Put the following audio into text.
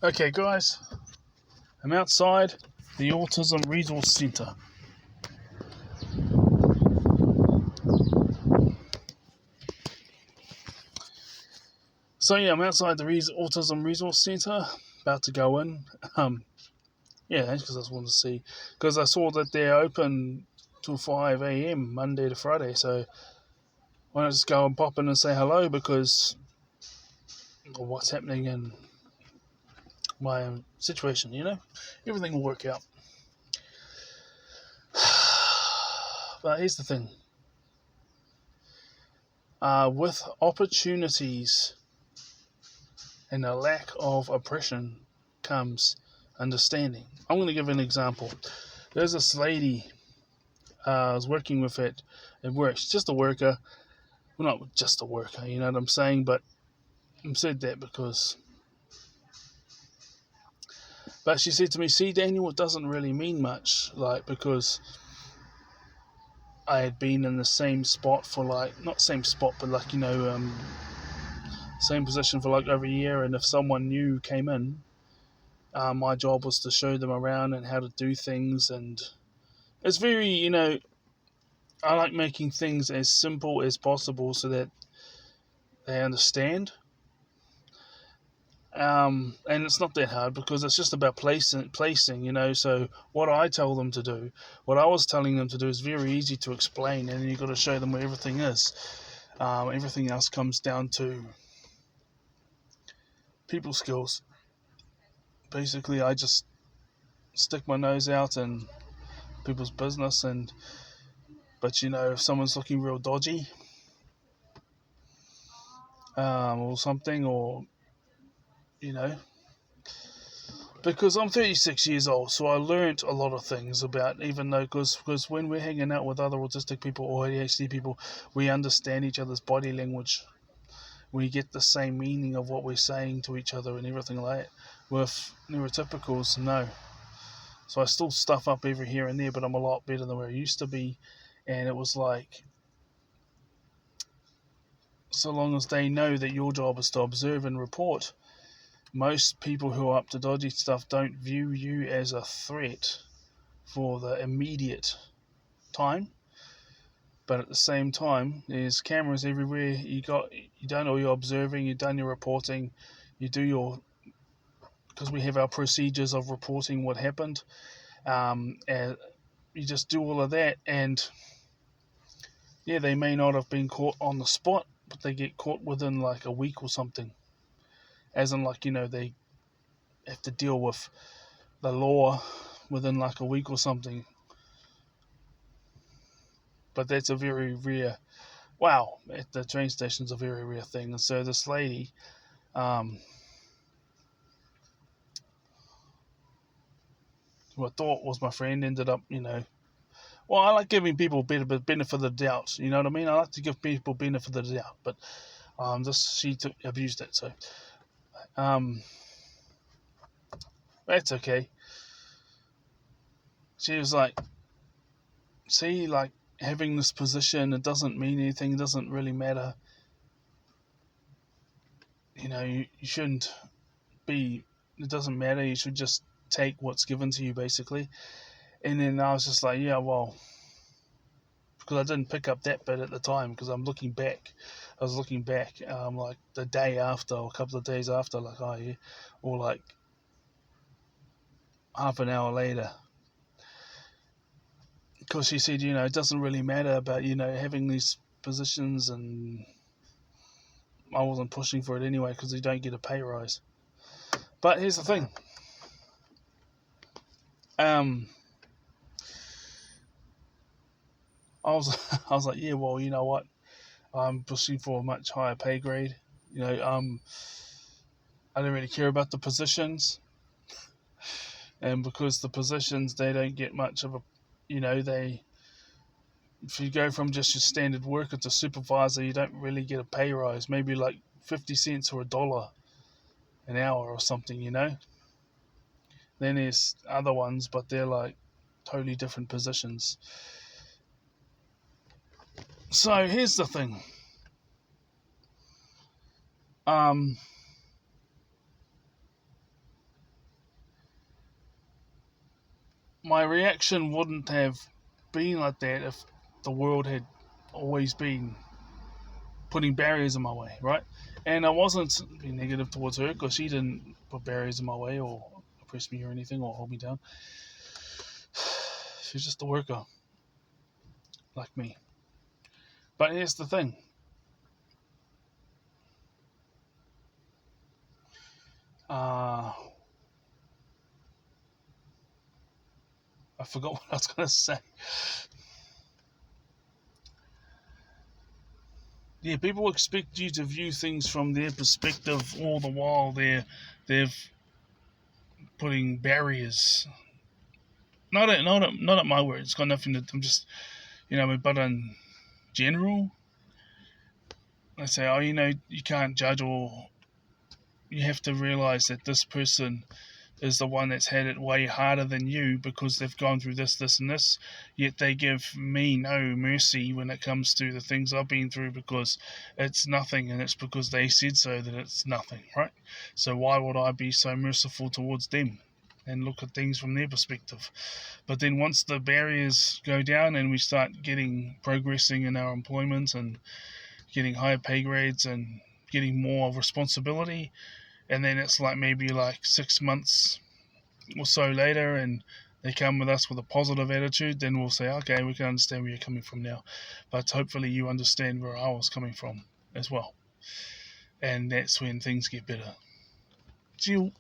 Okay, guys, I'm outside the Autism Resource Centre. So yeah, I'm outside the Autism Resource Centre, about to go in. Yeah, that's because I just wanted to see, because I saw that they're open till 5 a.m. Monday to Friday. So why not just go and pop in and say hello, because of what's happening in my situation, everything will work out. But here's the thing. With opportunities and a lack of oppression comes understanding. I'm going to give an example. There's this lady I was working with at work. She's just a worker. Well, not just a worker, you know what I'm saying? But I said that because. But she said to me, "See, Daniel, it doesn't really mean much, because I had been in the same spot for not same spot, but same position for over a year, and if someone new came in, my job was to show them around and how to do things, and it's very, I like making things as simple as possible so that they understand. And it's not that hard because it's just about placing. So what I tell them to do, what I was telling them to do, is very easy to explain, and then you've got to show them where everything is. Everything else comes down to people skills. Basically, I just stick my nose out in people's business, but if someone's looking real dodgy, or something, or you know, because I'm 36 years old, so I learnt a lot of things about, even though, because when we're hanging out with other autistic people or ADHD people, we understand each other's body language. We get the same meaning of what we're saying to each other and everything like that. With neurotypicals, no. So I still stuff up every here and there, but I'm a lot better than where I used to be. And it was like, so long as they know that your job is to observe and report, most people who are up to dodgy stuff don't view you as a threat for the immediate time. But at the same time, there's cameras everywhere. You done all your observing, you've done your reporting, you do your, because we have our procedures of reporting what happened. And you just do all of that, and yeah, they may not have been caught on the spot, but they get caught within a week or something. As in, they have to deal with the law within a week or something. But that's a very rare. Wow, at the train station's a very rare thing. And so this lady, who I thought was my friend, ended up, well, I like giving people benefit of the doubt. You know what I mean? I like to give people benefit of the doubt, but she abused it. So that's okay. She was like, "See, having this position, it doesn't mean anything. It doesn't really matter. You shouldn't be. It doesn't matter. You should just take what's given to you, basically." And then I was just like, "Yeah, well." Because I didn't pick up that bit at the time, because I'm looking back. I was looking back, the day after, or a couple of days after, oh yeah, or half an hour later. Because she said, it doesn't really matter about, having these positions, and I wasn't pushing for it anyway because you don't get a pay rise. But here's the thing. I was I was like, yeah, well, you know what? I'm pushing for a much higher pay grade. I don't really care about the positions, and because the positions, they don't get much of a, they, if you go from just your standard worker to supervisor, you don't really get a pay rise. Maybe 50 cents or $1 an hour or something. Then there's other ones, but they're totally different positions. So here's the thing. Um, my reaction wouldn't have been like that if the world had always been putting barriers in my way, right? And I wasn't being negative towards her because she didn't put barriers in my way or oppress me or anything or hold me down. She's just a worker like me. But here's the thing. I forgot what I was going to say. Yeah, people expect you to view things from their perspective all the while they're putting barriers. Not at my word. It's got nothing to. I'm just but in general, they say, oh, you can't judge, or you have to realize that this person is the one that's had it way harder than you because they've gone through this, this, and this. Yet they give me no mercy when it comes to the things I've been through because it's nothing, and it's because they said so that it's nothing, right? So why would I be so merciful towards them and look at things from their perspective? But then once the barriers go down and we start progressing in our employment and getting higher pay grades and getting more responsibility, and then it's like maybe like 6 months or so later and they come with us with a positive attitude, then we'll say, okay, we can understand where you're coming from now, but hopefully you understand where I was coming from as well. And that's when things get better. See you.